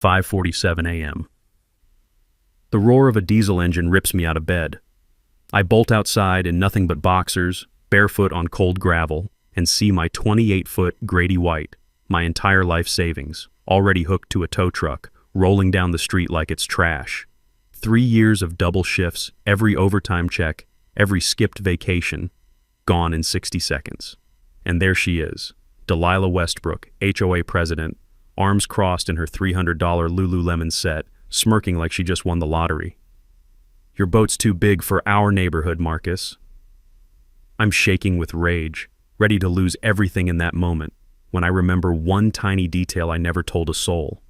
5:47 a.m. The roar of a diesel engine rips me out of bed. I bolt outside in nothing but boxers, barefoot on cold gravel, and see my 28-foot Grady White, my entire life savings, already hooked to a tow truck, rolling down the street like it's trash. 3 years of double shifts, every overtime check, every skipped vacation, gone in 60 seconds. And there she is, Delilah Westbrook, HOA president, arms crossed in her $300 Lululemon set, smirking like she just won the lottery. Your boat's too big for our neighborhood, Marcus. I'm shaking with rage, ready to lose everything in that moment, when I remember one tiny detail I never told a soul.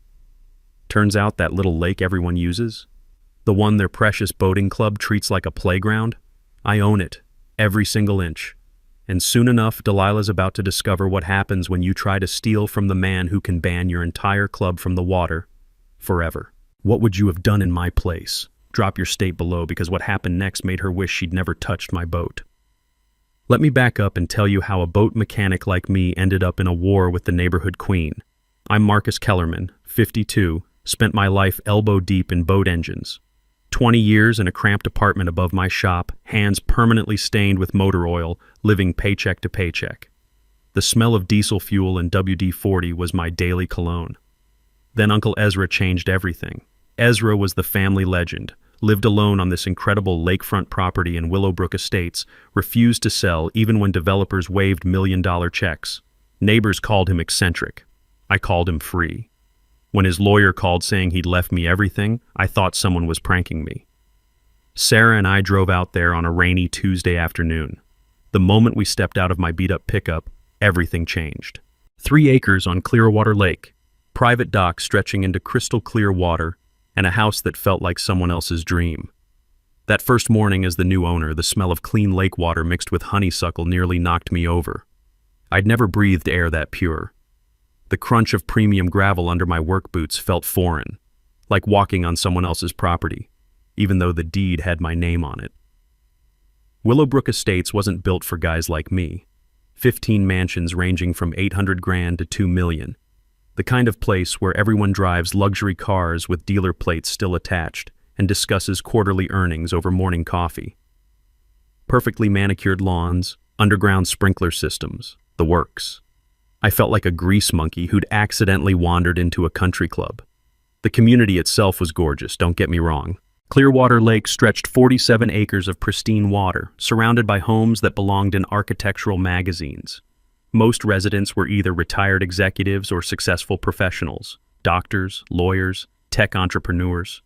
Turns out that little lake everyone uses, the one their precious boating club treats like a playground, I own it, every single inch. And soon enough, Delilah's about to discover what happens when you try to steal from the man who can ban your entire club from the water forever. What would you have done in my place? Drop your state below, because what happened next made her wish she'd never touched my boat. Let me back up and tell you how a boat mechanic like me ended up in a war with the neighborhood queen. I'm Marcus Kellerman, 52, spent my life elbow deep in boat engines. 20 years in a cramped apartment above my shop, hands permanently stained with motor oil, living paycheck to paycheck. The smell of diesel fuel and WD-40 was my daily cologne. Then Uncle Ezra changed everything. Ezra was the family legend, lived alone on this incredible lakefront property in Willowbrook Estates, refused to sell even when developers waved million-dollar checks. Neighbors called him eccentric. I called him free. When his lawyer called saying he'd left me everything, I thought someone was pranking me. Sarah and I drove out there on a rainy Tuesday afternoon. The moment we stepped out of my beat-up pickup, everything changed. 3 acres on Clearwater Lake, private dock stretching into crystal clear water, and a house that felt like someone else's dream. That first morning as the new owner, the smell of clean lake water mixed with honeysuckle nearly knocked me over. I'd never breathed air that pure. The crunch of premium gravel under my work boots felt foreign, like walking on someone else's property, even though the deed had my name on it. Willowbrook Estates wasn't built for guys like me. 15 mansions ranging from $800,000 to $2 million. The kind of place where everyone drives luxury cars with dealer plates still attached and discusses quarterly earnings over morning coffee. Perfectly manicured lawns, underground sprinkler systems, the works. I felt like a grease monkey who'd accidentally wandered into a country club. The community itself was gorgeous, don't get me wrong. Clearwater Lake stretched 47 acres of pristine water, surrounded by homes that belonged in architectural magazines. Most residents were either retired executives or successful professionals, doctors, lawyers, tech entrepreneurs.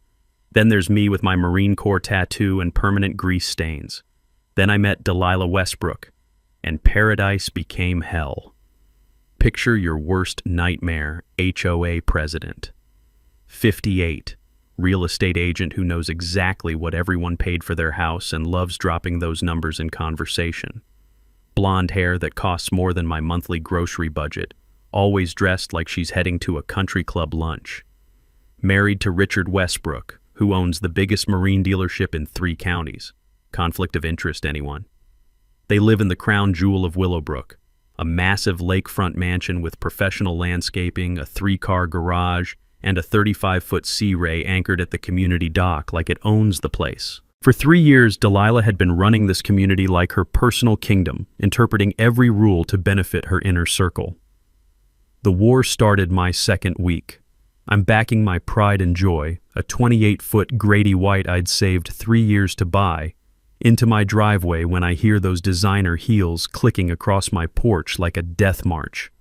Then there's me with my Marine Corps tattoo and permanent grease stains. Then I met Delilah Westbrook, and paradise became hell. Picture your worst nightmare, HOA president. 58, real estate agent who knows exactly what everyone paid for their house and loves dropping those numbers in conversation. Blonde hair that costs more than my monthly grocery budget, always dressed like she's heading to a country club lunch. Married to Richard Westbrook, who owns the biggest marine dealership in 3 counties. Conflict of interest, anyone? They live in the crown jewel of Willowbrook, a massive lakefront mansion with professional landscaping, a 3-car garage, and a 35-foot sea ray anchored at the community dock like it owns the place. For 3 years, Delilah had been running this community like her personal kingdom, interpreting every rule to benefit her inner circle. The war started my second week. I'm backing my pride and joy, a 28-foot Grady White I'd saved 3 years to buy, into my driveway when I hear those designer heels clicking across my porch like a death march.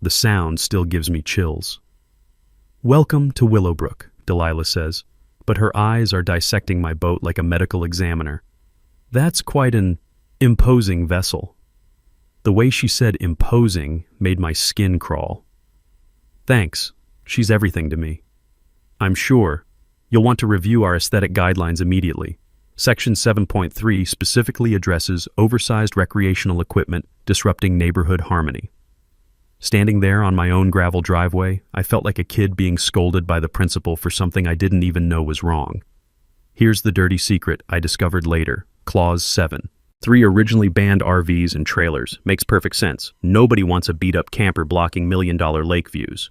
The sound still gives me chills. "Welcome to Willowbrook," Delilah says, but her eyes are dissecting my boat like a medical examiner. That's quite an imposing vessel. The way she said imposing made my skin crawl. Thanks, she's everything to me. I'm sure you'll want to review our aesthetic guidelines immediately. Section 7.3 specifically addresses oversized recreational equipment disrupting neighborhood harmony. Standing there on my own gravel driveway, I felt like a kid being scolded by the principal for something I didn't even know was wrong. Here's the dirty secret I discovered later. Clause 7. 3 originally banned RVs and trailers. Makes perfect sense. Nobody wants a beat-up camper blocking million-dollar lake views.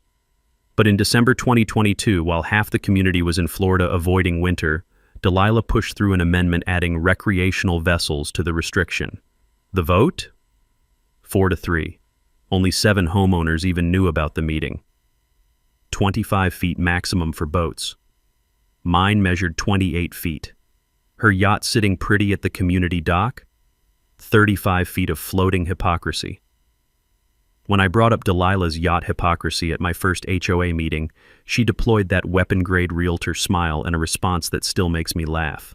But in December 2022, while half the community was in Florida avoiding winter, Delilah pushed through an amendment adding recreational vessels to the restriction. The vote? 4-3. Only 7 homeowners even knew about the meeting. 25 feet maximum for boats. Mine measured 28 feet. Her yacht sitting pretty at the community dock? 35 feet of floating hypocrisy. When I brought up Delilah's yacht hypocrisy at my first HOA meeting, she deployed that weapon-grade realtor smile and a response that still makes me laugh.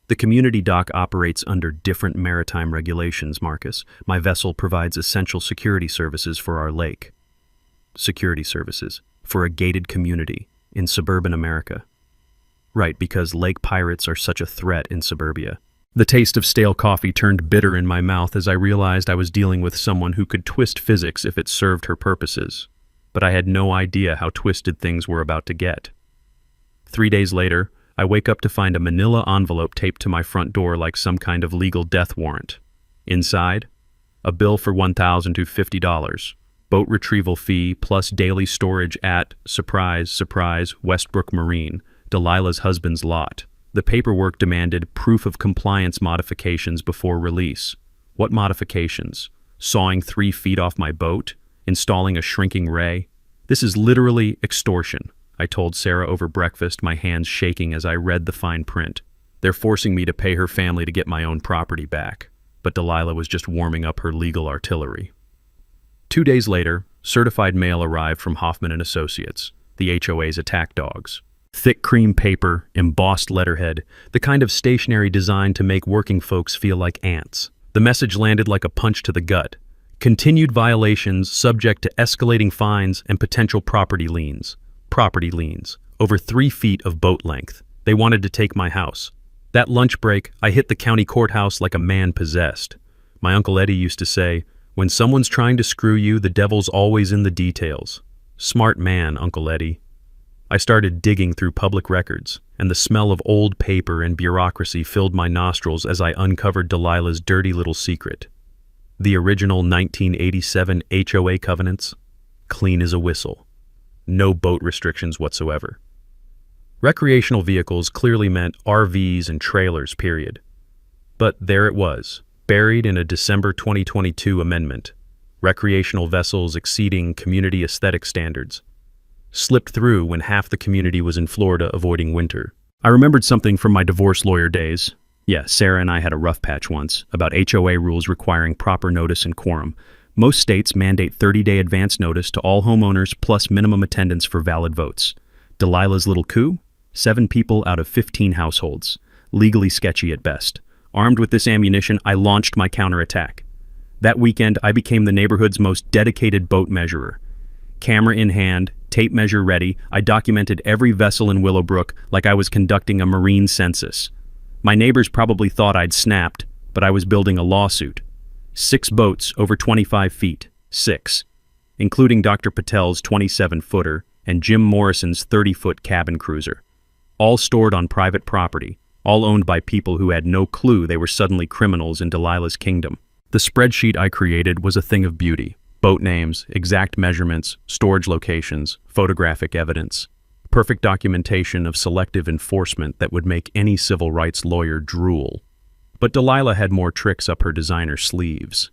The community dock operates under different maritime regulations, Marcus. My vessel provides essential security services for our lake. Security services for a gated community in suburban America. Right, because lake pirates are such a threat in suburbia. The taste of stale coffee turned bitter in my mouth as I realized I was dealing with someone who could twist physics if it served her purposes. But I had no idea how twisted things were about to get. 3 days later, I wake up to find a manila envelope taped to my front door like some kind of legal death warrant. Inside, a bill for $1,050. Boat retrieval fee plus daily storage at, surprise, surprise, Westbrook Marine, Delilah's husband's lot. The paperwork demanded proof of compliance modifications before release. What modifications? Sawing 3 feet off my boat? Installing a shrinking ray? This is literally extortion, I told Sarah over breakfast, my hands shaking as I read the fine print. They're forcing me to pay her family to get my own property back. But Delilah was just warming up her legal artillery. 2 days later, certified mail arrived from Hoffman & Associates, the HOA's attack dogs. Thick cream paper, embossed letterhead, the kind of stationery designed to make working folks feel like ants. The message landed like a punch to the gut. Continued violations subject to escalating fines and potential property liens. Property liens. Over 3 feet of boat length. They wanted to take my house. That lunch break, I hit the county courthouse like a man possessed. My Uncle Eddie used to say, "When someone's trying to screw you, the devil's always in the details." Smart man, Uncle Eddie. I started digging through public records, and the smell of old paper and bureaucracy filled my nostrils as I uncovered Delilah's dirty little secret. The original 1987 HOA covenants, clean as a whistle. No boat restrictions whatsoever. Recreational vehicles clearly meant RVs and trailers, period. But there it was, buried in a December 2022 amendment. Recreational vessels exceeding community aesthetic standards. Slipped through when half the community was in Florida avoiding winter. I remembered something from my divorce lawyer days. Yeah, Sarah and I had a rough patch once about HOA rules requiring proper notice and quorum. Most states mandate 30-day advance notice to all homeowners plus minimum attendance for valid votes. Delilah's little coup? 7 people out of 15 households. Legally sketchy at best. Armed with this ammunition, I launched my counterattack. That weekend, I became the neighborhood's most dedicated boat measurer. Camera in hand, tape measure ready, I documented every vessel in Willowbrook like I was conducting a marine census. My neighbors probably thought I'd snapped, but I was building a lawsuit. 6 boats over 25 feet. 6. Including Dr. Patel's 27-footer and Jim Morrison's 30-foot cabin cruiser. All stored on private property, all owned by people who had no clue they were suddenly criminals in Delilah's kingdom. The spreadsheet I created was a thing of beauty. Boat names, exact measurements, storage locations, photographic evidence. Perfect documentation of selective enforcement that would make any civil rights lawyer drool. But Delilah had more tricks up her designer sleeves.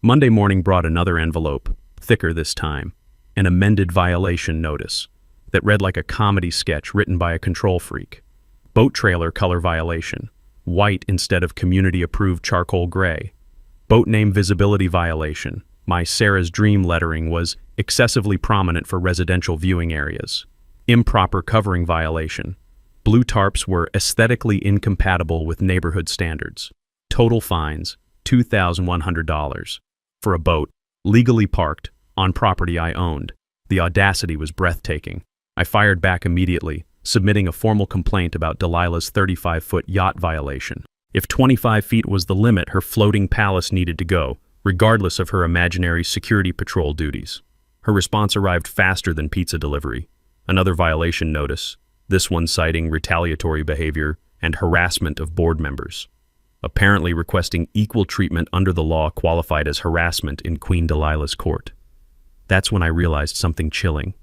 Monday morning brought another envelope, thicker this time, an amended violation notice that read like a comedy sketch written by a control freak. Boat trailer color violation, white instead of community-approved charcoal gray. Boat name visibility violation. My Sarah's Dream lettering was excessively prominent for residential viewing areas. Improper covering violation. Blue tarps were aesthetically incompatible with neighborhood standards. Total fines, $2,100. For a boat, legally parked, on property I owned. The audacity was breathtaking. I fired back immediately, submitting a formal complaint about Delilah's 35-foot yacht violation. If 25 feet was the limit, her floating palace needed to go, regardless of her imaginary security patrol duties. Her response arrived faster than pizza delivery. Another violation notice, this one citing retaliatory behavior and harassment of board members. Apparently requesting equal treatment under the law qualified as harassment in Queen Delilah's court. That's when I realized something chilling.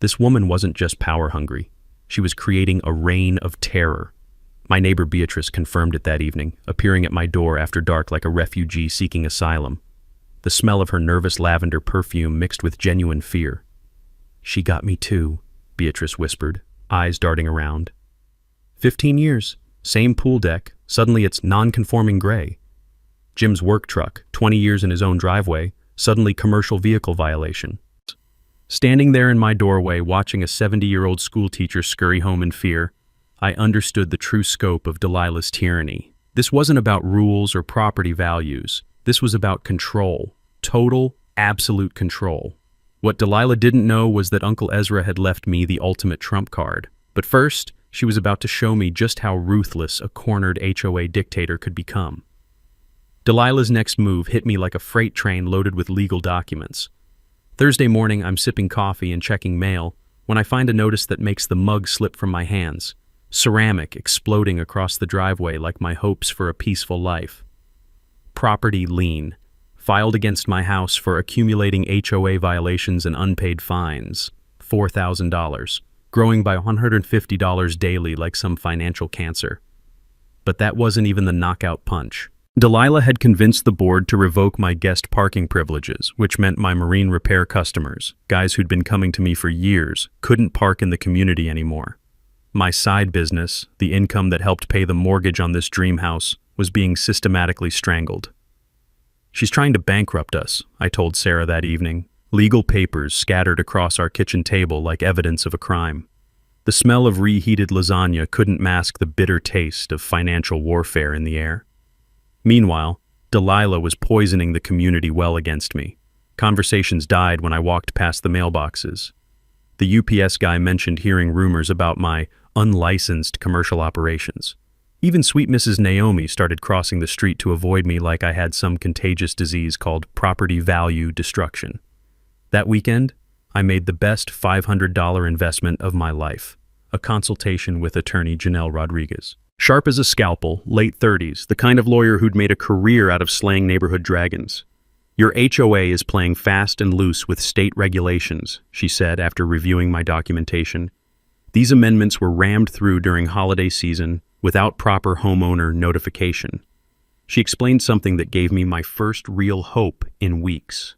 This woman wasn't just power-hungry. She was creating a reign of terror. My neighbor Beatrice confirmed it that evening, appearing at my door after dark like a refugee seeking asylum. The smell of her nervous lavender perfume mixed with genuine fear. "She got me too," Beatrice whispered, eyes darting around. 15 years, same pool deck, suddenly it's non-conforming gray. Jim's work truck, 20 years in his own driveway, suddenly commercial vehicle violation. Standing there in my doorway watching a 70-year-old schoolteacher scurry home in fear, I understood the true scope of Delilah's tyranny. This wasn't about rules or property values. This was about control. Total, absolute control. What Delilah didn't know was that Uncle Ezra had left me the ultimate trump card. But first, she was about to show me just how ruthless a cornered HOA dictator could become. Delilah's next move hit me like a freight train loaded with legal documents. Thursday morning, I'm sipping coffee and checking mail when I find a notice that makes the mug slip from my hands, ceramic exploding across the driveway like my hopes for a peaceful life. Property lien, filed against my house for accumulating HOA violations and unpaid fines, $4,000, growing by $150 daily like some financial cancer. But that wasn't even the knockout punch. Delilah had convinced the board to revoke my guest parking privileges, which meant my marine repair customers, guys who'd been coming to me for years, couldn't park in the community anymore. My side business, the income that helped pay the mortgage on this dream house, was being systematically strangled. "She's trying to bankrupt us," I told Sarah that evening, legal papers scattered across our kitchen table like evidence of a crime. The smell of reheated lasagna couldn't mask the bitter taste of financial warfare in the air. Meanwhile, Delilah was poisoning the community well against me. Conversations died when I walked past the mailboxes. The UPS guy mentioned hearing rumors about my unlicensed commercial operations. Even sweet Mrs. Naomi started crossing the street to avoid me like I had some contagious disease called property value destruction. That weekend, I made the best $500 investment of my life, a consultation with attorney Janelle Rodriguez. Sharp as a scalpel, late 30s, the kind of lawyer who'd made a career out of slaying neighborhood dragons. "Your HOA is playing fast and loose with state regulations," she said after reviewing my documentation. "These amendments were rammed through during holiday season without proper homeowner notification." She explained something that gave me my first real hope in weeks.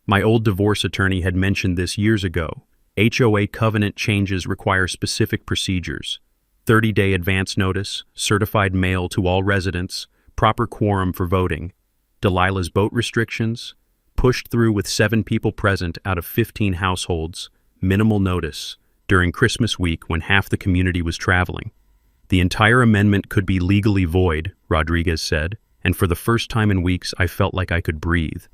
My old divorce attorney had mentioned this years ago. HOA covenant changes require specific procedures. 30-day advance notice, certified mail to all residents, proper quorum for voting. Delilah's boat restrictions, pushed through with 7 people present out of 15 households, minimal notice, during Christmas week when half the community was traveling. The entire amendment could be legally void, Rodriguez said, and for the first time in weeks I felt like I could breathe.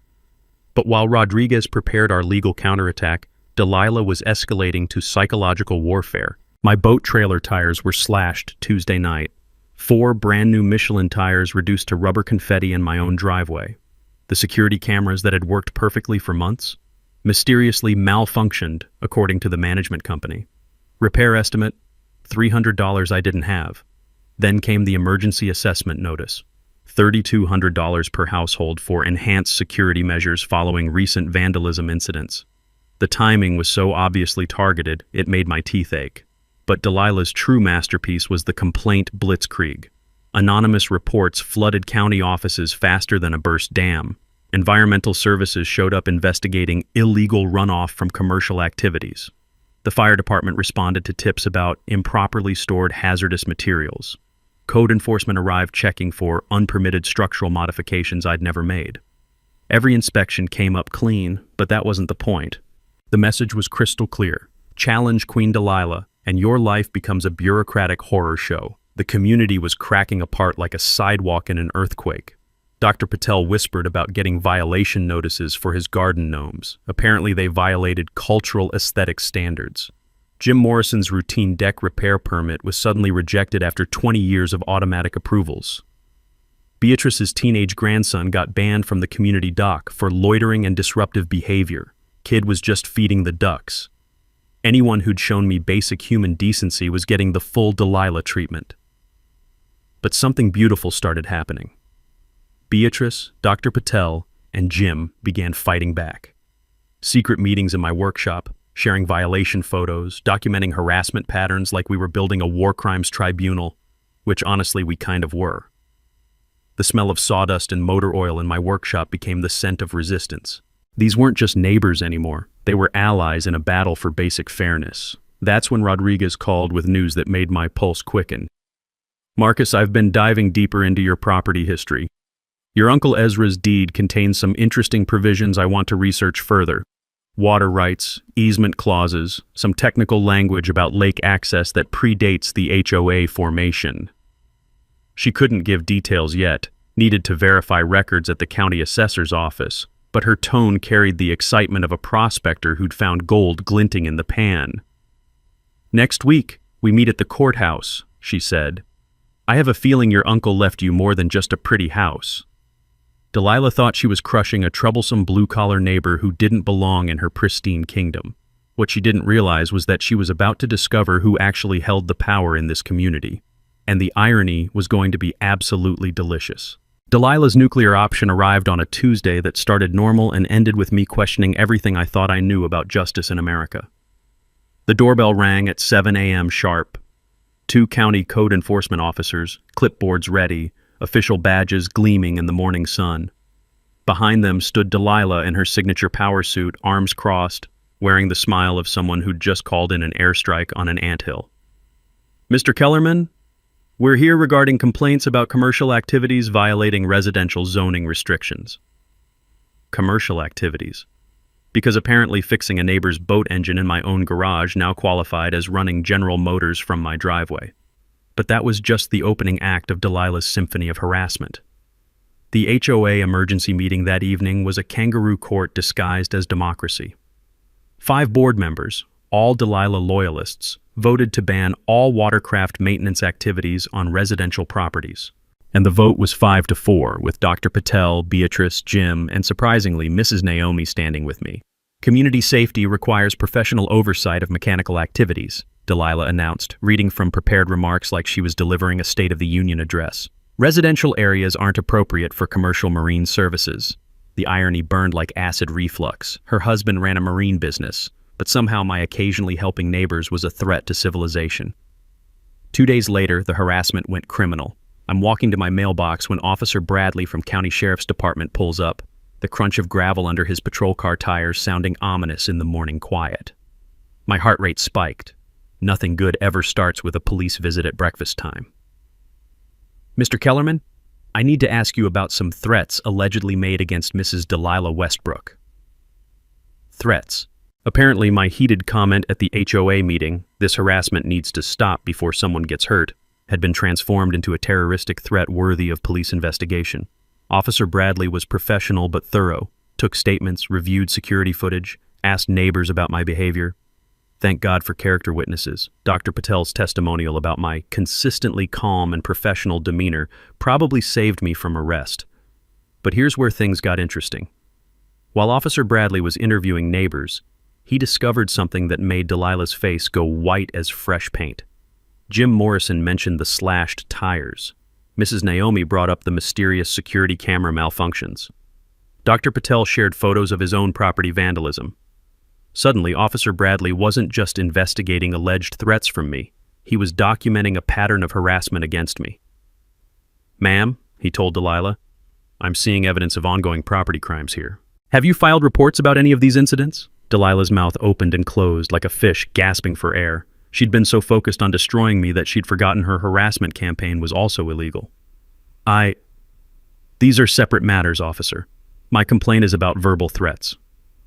But while Rodriguez prepared our legal counterattack, Delilah was escalating to psychological warfare. My boat trailer tires were slashed Tuesday night. 4 brand-new Michelin tires reduced to rubber confetti in my own driveway. The security cameras that had worked perfectly for months mysteriously malfunctioned, according to the management company. Repair estimate, $300 I didn't have. Then came the emergency assessment notice, $3,200 per household for enhanced security measures following recent vandalism incidents. The timing was so obviously targeted, it made my teeth ache. But Delilah's true masterpiece was the complaint blitzkrieg. Anonymous reports flooded county offices faster than a burst dam. Environmental services showed up investigating illegal runoff from commercial activities. The fire department responded to tips about improperly stored hazardous materials. Code enforcement arrived checking for unpermitted structural modifications I'd never made. Every inspection came up clean, but that wasn't the point. The message was crystal clear. Challenge Queen Delilah, and your life becomes a bureaucratic horror show. The community was cracking apart like a sidewalk in an earthquake. Dr. Patel whispered about getting violation notices for his garden gnomes. Apparently they violated cultural aesthetic standards. Jim Morrison's routine deck repair permit was suddenly rejected after 20 years of automatic approvals. Beatrice's teenage grandson got banned from the community dock for loitering and disruptive behavior. Kid was just feeding the ducks. Anyone who'd shown me basic human decency was getting the full Delilah treatment. But something beautiful started happening. Beatrice, Dr. Patel, and Jim began fighting back. Secret meetings in my workshop, sharing violation photos, documenting harassment patterns like we were building a war crimes tribunal, which honestly we kind of were. The smell of sawdust and motor oil in my workshop became the scent of resistance. These weren't just neighbors anymore. They were allies in a battle for basic fairness. That's when Rodriguez called with news that made my pulse quicken. "Marcus, I've been diving deeper into your property history. Your Uncle Ezra's deed contains some interesting provisions I want to research further. Water rights, easement clauses, some technical language about lake access that predates the HOA formation." She couldn't give details yet, needed to verify records at the county assessor's office, but her tone carried the excitement of a prospector who'd found gold glinting in the pan. "Next week, we meet at the courthouse," she said. "I have a feeling your uncle left you more than just a pretty house." Delilah thought she was crushing a troublesome blue-collar neighbor who didn't belong in her pristine kingdom. What she didn't realize was that she was about to discover who actually held the power in this community. And the irony was going to be absolutely delicious. Delilah's nuclear option arrived on a Tuesday that started normal and ended with me questioning everything I thought I knew about justice in America. The doorbell rang at 7 a.m. sharp. 2 county code enforcement officers, clipboards ready, official badges gleaming in the morning sun. Behind them stood Delilah in her signature power suit, arms crossed, wearing the smile of someone who'd just called in an airstrike on an anthill. "Mr. Kellerman, we're here regarding complaints about commercial activities violating residential zoning restrictions." Commercial activities. Because apparently fixing a neighbor's boat engine in my own garage now qualified as running General Motors from my driveway. But that was just the opening act of Delilah's symphony of harassment. The HOA emergency meeting that evening was a kangaroo court disguised as democracy. 5 board members, all Delilah loyalists, voted to ban all watercraft maintenance activities on residential properties. And the vote was 5-4, with Dr. Patel, Beatrice, Jim, and surprisingly, Mrs. Naomi standing with me. "Community safety requires professional oversight of mechanical activities," Delilah announced, reading from prepared remarks like she was delivering a State of the Union address. "Residential areas aren't appropriate for commercial marine services." The irony burned like acid reflux. Her husband ran a marine business, but somehow my occasionally helping neighbors was a threat to civilization. 2 days later, the harassment went criminal. I'm walking to my mailbox when Officer Bradley from County Sheriff's Department pulls up, the crunch of gravel under his patrol car tires sounding ominous in the morning quiet. My heart rate spiked. Nothing good ever starts with a police visit at breakfast time. "Mr. Kellerman, I need to ask you about some threats allegedly made against Mrs. Delilah Westbrook." Threats. Apparently my heated comment at the HOA meeting, "This harassment needs to stop before someone gets hurt," had been transformed into a terroristic threat worthy of police investigation. Officer Bradley was professional but thorough, took statements, reviewed security footage, asked neighbors about my behavior. Thank God for character witnesses. Dr. Patel's testimonial about my consistently calm and professional demeanor probably saved me from arrest. But here's where things got interesting. While Officer Bradley was interviewing neighbors, he discovered something that made Delilah's face go white as fresh paint. Jim Morrison mentioned the slashed tires. Mrs. Naomi brought up the mysterious security camera malfunctions. Dr. Patel shared photos of his own property vandalism. Suddenly, Officer Bradley wasn't just investigating alleged threats from me. He was documenting a pattern of harassment against me. "Ma'am," he told Delilah, "I'm seeing evidence of ongoing property crimes here. Have you filed reports about any of these incidents?" Delilah's mouth opened and closed like a fish gasping for air. She'd been so focused on destroying me that she'd forgotten her harassment campaign was also illegal. These are separate matters, officer. My complaint is about verbal threats."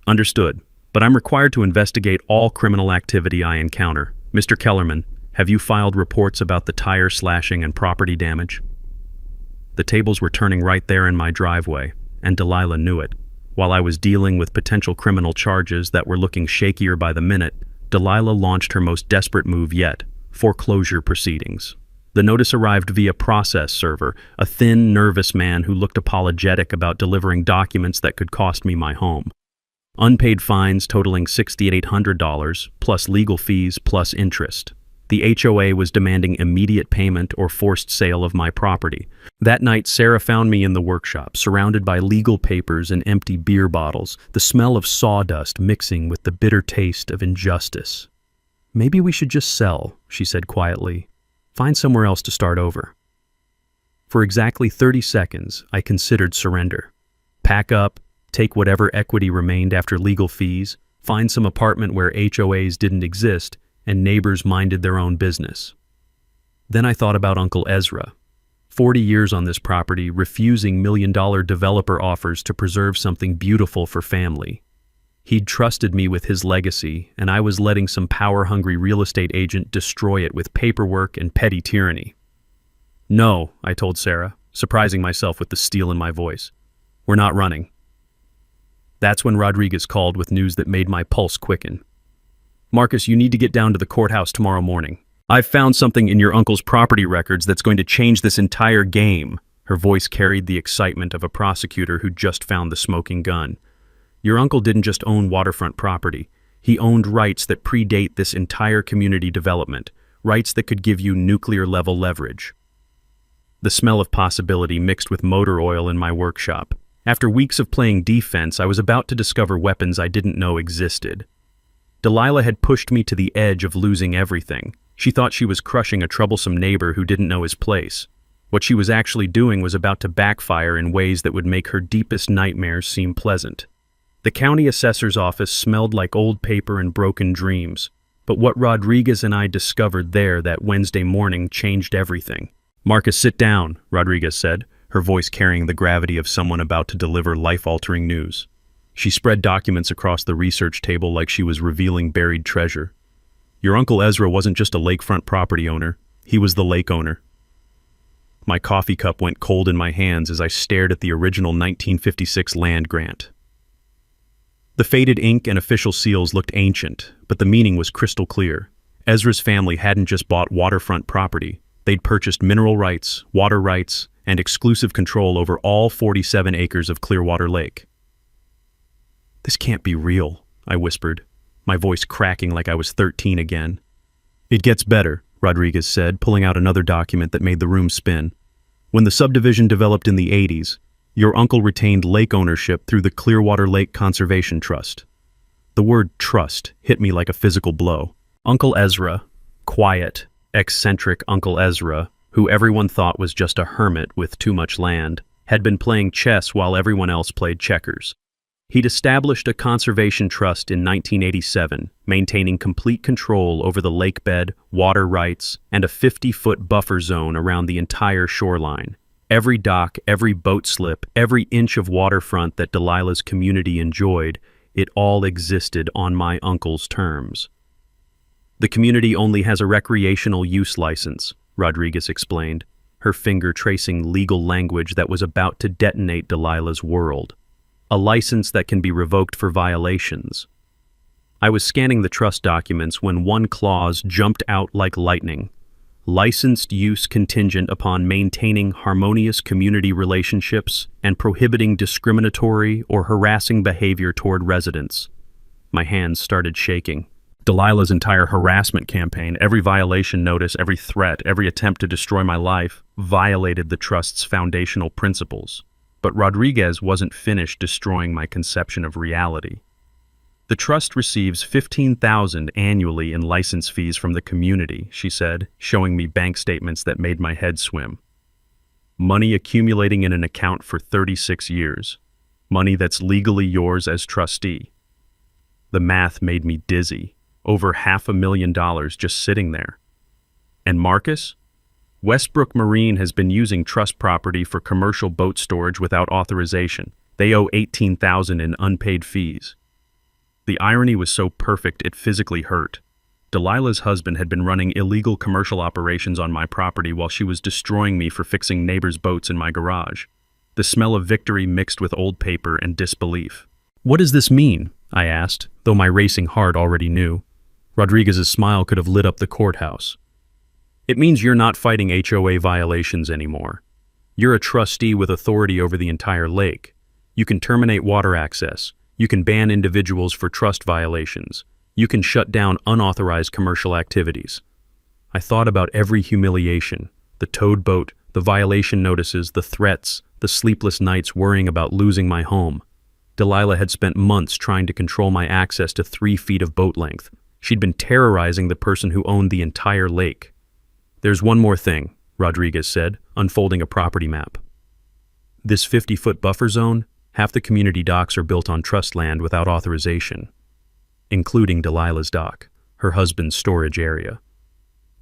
"Understood, but I'm required to investigate all criminal activity I encounter. Mr. Kellerman, have you filed reports about the tire slashing and property damage?" The tables were turning right there in my driveway, and Delilah knew it. While I was dealing with potential criminal charges that were looking shakier by the minute, Delilah launched her most desperate move yet, foreclosure proceedings. The notice arrived via process server, a thin, nervous man who looked apologetic about delivering documents that could cost me my home. Unpaid fines totaling $6,800, plus legal fees, plus interest. The HOA was demanding immediate payment or forced sale of my property. That night, Sarah found me in the workshop, surrounded by legal papers and empty beer bottles, the smell of sawdust mixing with the bitter taste of injustice. "Maybe we should just sell," she said quietly. "Find somewhere else to start over." For exactly 30 seconds, I considered surrender. Pack up, take whatever equity remained after legal fees, find some apartment where HOAs didn't exist, and neighbors minded their own business. Then I thought about Uncle Ezra. 40 years on this property, refusing million-dollar developer offers to preserve something beautiful for family. He'd trusted me with his legacy, and I was letting some power-hungry real estate agent destroy it with paperwork and petty tyranny. "No," I told Sarah, surprising myself with the steel in my voice. "We're not running." That's when Rodriguez called with news that made my pulse quicken. "Marcus, you need to get down to the courthouse tomorrow morning. I've found something in your uncle's property records that's going to change this entire game." Her voice carried the excitement of a prosecutor who just found the smoking gun. "Your uncle didn't just own waterfront property. He owned rights that predate this entire community development, rights that could give you nuclear-level leverage." The smell of possibility mixed with motor oil in my workshop. After weeks of playing defense, I was about to discover weapons I didn't know existed. Delilah had pushed me to the edge of losing everything. She thought she was crushing a troublesome neighbor who didn't know his place. What she was actually doing was about to backfire in ways that would make her deepest nightmares seem pleasant. The county assessor's office smelled like old paper and broken dreams, but what Rodriguez and I discovered there that Wednesday morning changed everything. "Marcus, sit down," Rodriguez said, her voice carrying the gravity of someone about to deliver life-altering news. She spread documents across the research table like she was revealing buried treasure. "Your Uncle Ezra wasn't just a lakefront property owner, he was the lake owner." My coffee cup went cold in my hands as I stared at the original 1956 land grant. The faded ink and official seals looked ancient, but the meaning was crystal clear. Ezra's family hadn't just bought waterfront property, they'd purchased mineral rights, water rights, and exclusive control over all 47 acres of Clearwater Lake. "This can't be real," I whispered, my voice cracking like I was 13 again. "It gets better," Rodriguez said, pulling out another document that made the room spin. "When the subdivision developed in the 80s, your uncle retained lake ownership through the Clearwater Lake Conservation Trust." The word trust hit me like a physical blow. Uncle Ezra, quiet, eccentric Uncle Ezra, who everyone thought was just a hermit with too much land, had been playing chess while everyone else played checkers. He'd established a conservation trust in 1987, maintaining complete control over the lake bed, water rights, and a 50-foot buffer zone around the entire shoreline. Every dock, every boat slip, every inch of waterfront that Delilah's community enjoyed, it all existed on my uncle's terms. "The community only has a recreational use license," Rodriguez explained, her finger tracing legal language that was about to detonate Delilah's world. "A license that can be revoked for violations." I was scanning the trust documents when one clause jumped out like lightning. "Licensed use contingent upon maintaining harmonious community relationships and prohibiting discriminatory or harassing behavior toward residents." My hands started shaking. Delilah's entire harassment campaign, every violation notice, every threat, every attempt to destroy my life, violated the trust's foundational principles. But Rodriguez wasn't finished destroying my conception of reality. "The trust receives $15,000 annually in license fees from the community," she said, showing me bank statements that made my head swim. "Money accumulating in an account for 36 years. Money that's legally yours as trustee." The math made me dizzy. Over $500,000 just sitting there. And Marcus? Westbrook Marine has been using trust property for commercial boat storage without authorization. They owe $18,000 in unpaid fees. The irony was so perfect it physically hurt. Delilah's husband had been running illegal commercial operations on my property while she was destroying me for fixing neighbors' boats in my garage. The smell of victory mixed with old paper and disbelief. "What does this mean?" I asked, though my racing heart already knew. Rodriguez's smile could have lit up the courthouse. "It means you're not fighting HOA violations anymore. You're a trustee with authority over the entire lake. You can terminate water access. You can ban individuals for trust violations. You can shut down unauthorized commercial activities." I thought about every humiliation, the towed boat, the violation notices, the threats, the sleepless nights worrying about losing my home. Delilah had spent months trying to control my access to 3 feet of boat length. She'd been terrorizing the person who owned the entire lake. "There's one more thing," Rodriguez said, unfolding a property map. "This 50-foot buffer zone, half the community docks are built on trust land without authorization, including Delilah's dock, her husband's storage area.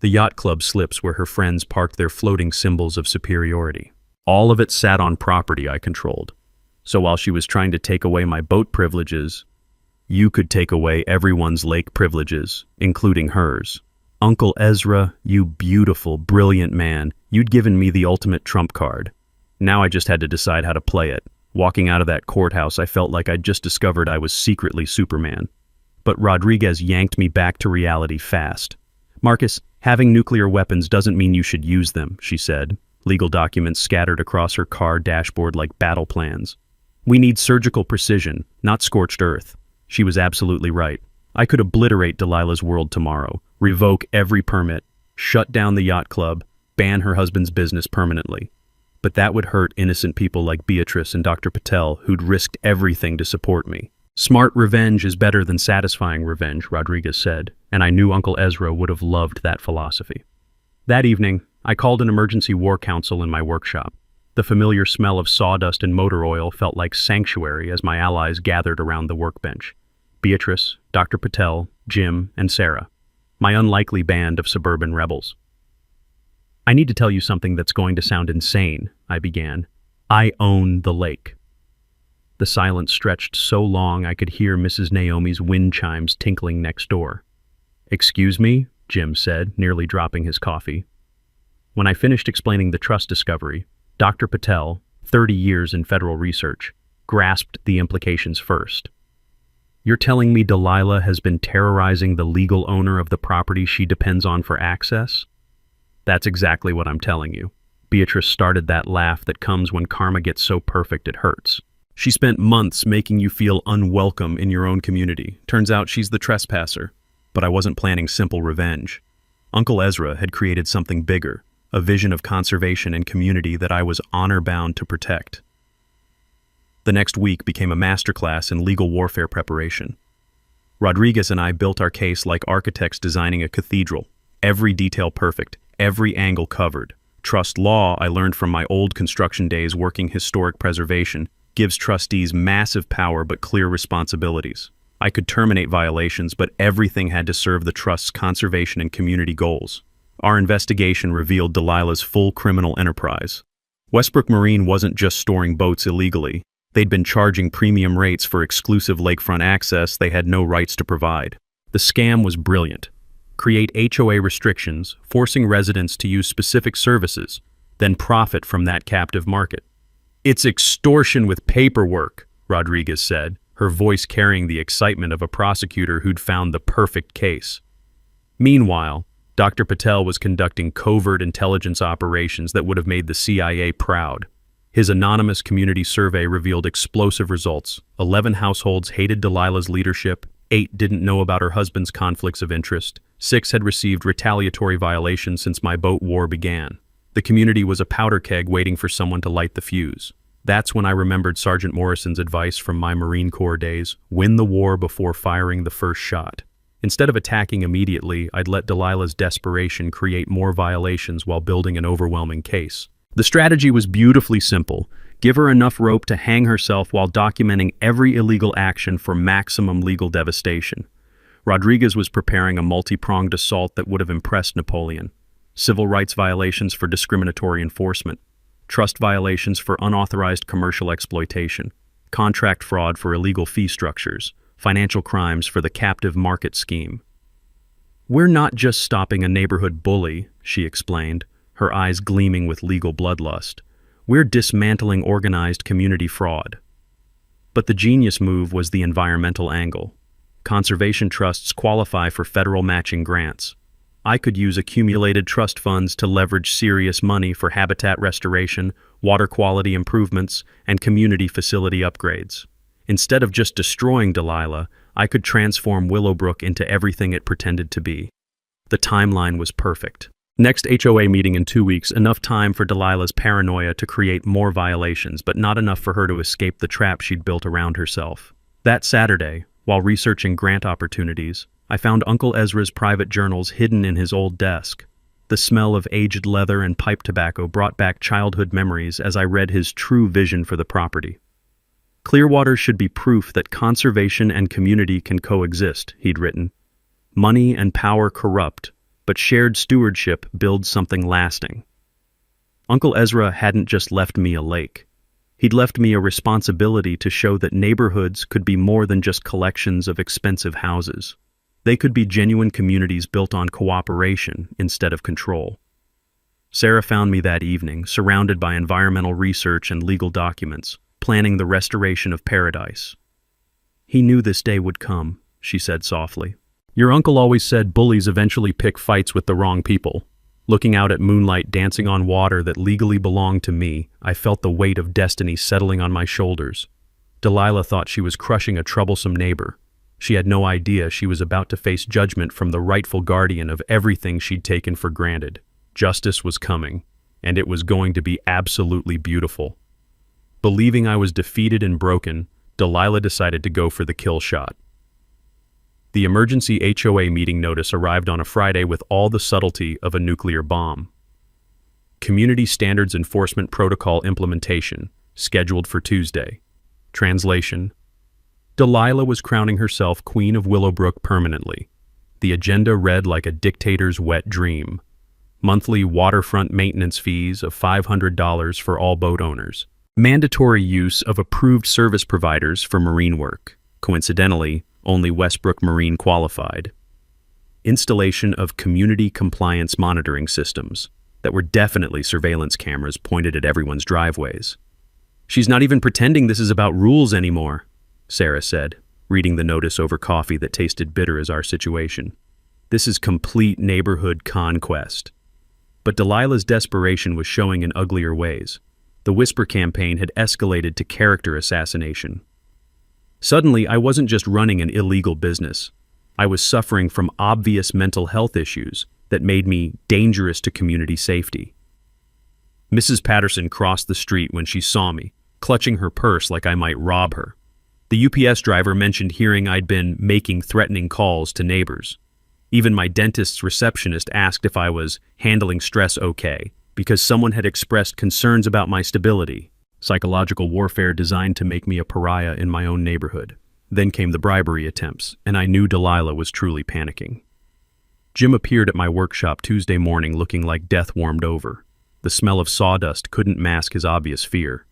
The yacht club slips where her friends parked their floating symbols of superiority. All of it sat on property I controlled. So while she was trying to take away my boat privileges, you could take away everyone's lake privileges, including hers. Uncle Ezra, you beautiful, brilliant man, you'd given me the ultimate trump card. Now I just had to decide how to play it. Walking out of that courthouse, I felt like I'd just discovered I was secretly Superman. But Rodriguez yanked me back to reality fast. "Marcus, having nuclear weapons doesn't mean you should use them," she said, legal documents scattered across her car dashboard like battle plans. "We need surgical precision, not scorched earth." She was absolutely right. I could obliterate Delilah's world tomorrow, revoke every permit, shut down the yacht club, ban her husband's business permanently. But that would hurt innocent people like Beatrice and Dr. Patel, who'd risked everything to support me. "Smart revenge is better than satisfying revenge," Rodriguez said, and I knew Uncle Ezra would have loved that philosophy. That evening, I called an emergency war council in my workshop. The familiar smell of sawdust and motor oil felt like sanctuary as my allies gathered around the workbench. Beatrice, Dr. Patel, Jim, and Sarah, my unlikely band of suburban rebels. "I need to tell you something that's going to sound insane," I began. "I own the lake." The silence stretched so long I could hear Mrs. Naomi's wind chimes tinkling next door. "Excuse me," Jim said, nearly dropping his coffee. When I finished explaining the trust discovery, Dr. Patel, 30 years in federal research, grasped the implications first. "You're telling me Delilah has been terrorizing the legal owner of the property she depends on for access?" "That's exactly what I'm telling you." Beatrice started that laugh that comes when karma gets so perfect it hurts. "She spent months making you feel unwelcome in your own community. Turns out she's the trespasser. But I wasn't planning simple revenge. Uncle Ezra had created something bigger, a vision of conservation and community that I was honor-bound to protect. The next week became a masterclass in legal warfare preparation. Rodriguez and I built our case like architects designing a cathedral. Every detail perfect, every angle covered. Trust law, I learned from my old construction days working historic preservation, gives trustees massive power but clear responsibilities. I could terminate violations, but everything had to serve the trust's conservation and community goals. Our investigation revealed Delilah's full criminal enterprise. Westbrook Marine wasn't just storing boats illegally. They'd been charging premium rates for exclusive lakefront access they had no rights to provide. The scam was brilliant. Create HOA restrictions, forcing residents to use specific services, then profit from that captive market. "It's extortion with paperwork," Rodriguez said, her voice carrying the excitement of a prosecutor who'd found the perfect case. Meanwhile, Dr. Patel was conducting covert intelligence operations that would have made the CIA proud. His anonymous community survey revealed explosive results. 11 households hated Delilah's leadership, 8 didn't know about her husband's conflicts of interest, 6 had received retaliatory violations since my boat war began. The community was a powder keg waiting for someone to light the fuse. That's when I remembered Sergeant Morrison's advice from my Marine Corps days: win the war before firing the first shot. Instead of attacking immediately, I'd let Delilah's desperation create more violations while building an overwhelming case. The strategy was beautifully simple. Give her enough rope to hang herself while documenting every illegal action for maximum legal devastation. Rodriguez was preparing a multi-pronged assault that would have impressed Napoleon. Civil rights violations for discriminatory enforcement, trust violations for unauthorized commercial exploitation, contract fraud for illegal fee structures, financial crimes for the captive market scheme. "We're not just stopping a neighborhood bully," she explained, her eyes gleaming with legal bloodlust. "We're dismantling organized community fraud." But the genius move was the environmental angle. Conservation trusts qualify for federal matching grants. I could use accumulated trust funds to leverage serious money for habitat restoration, water quality improvements, and community facility upgrades. Instead of just destroying Delilah, I could transform Willowbrook into everything it pretended to be. The timeline was perfect. Next HOA meeting in 2 weeks, enough time for Delilah's paranoia to create more violations, but not enough for her to escape the trap she'd built around herself. That Saturday, while researching grant opportunities, I found Uncle Ezra's private journals hidden in his old desk. The smell of aged leather and pipe tobacco brought back childhood memories as I read his true vision for the property. Clearwater should be proof that conservation and community can coexist, he'd written. Money and power corrupt, but shared stewardship builds something lasting. Uncle Ezra hadn't just left me a lake. He'd left me a responsibility to show that neighborhoods could be more than just collections of expensive houses. They could be genuine communities built on cooperation instead of control. Sarah found me that evening, surrounded by environmental research and legal documents, planning the restoration of paradise. He knew this day would come, she said softly. Your uncle always said bullies eventually pick fights with the wrong people. Looking out at moonlight dancing on water that legally belonged to me, I felt the weight of destiny settling on my shoulders. Delilah thought she was crushing a troublesome neighbor. She had no idea she was about to face judgment from the rightful guardian of everything she'd taken for granted. Justice was coming, and it was going to be absolutely beautiful. Believing I was defeated and broken, Delilah decided to go for the kill shot. The emergency HOA meeting notice arrived on a Friday with all the subtlety of a nuclear bomb. Community Standards Enforcement Protocol Implementation, scheduled for Tuesday. Translation: Delilah was crowning herself Queen of Willowbrook permanently. The agenda read like a dictator's wet dream. Monthly waterfront maintenance fees of $500 for all boat owners. Mandatory use of approved service providers for marine work. Coincidentally, only Westbrook Marine qualified. Installation of community compliance monitoring systems that were definitely surveillance cameras pointed at everyone's driveways. She's not even pretending this is about rules anymore, Sarah said, reading the notice over coffee that tasted bitter as our situation. This is complete neighborhood conquest. But Delilah's desperation was showing in uglier ways. The Whisper campaign had escalated to character assassination. Suddenly, I wasn't just running an illegal business. I was suffering from obvious mental health issues that made me dangerous to community safety. Mrs. Patterson crossed the street when she saw me, clutching her purse like I might rob her. The UPS driver mentioned hearing I'd been making threatening calls to neighbors. Even my dentist's receptionist asked if I was handling stress okay, because someone had expressed concerns about my stability. Psychological warfare designed to make me a pariah in my own neighborhood. Then came the bribery attempts, and I knew Delilah was truly panicking. Jim appeared at my workshop Tuesday morning looking like death warmed over. The smell of sawdust couldn't mask his obvious fear.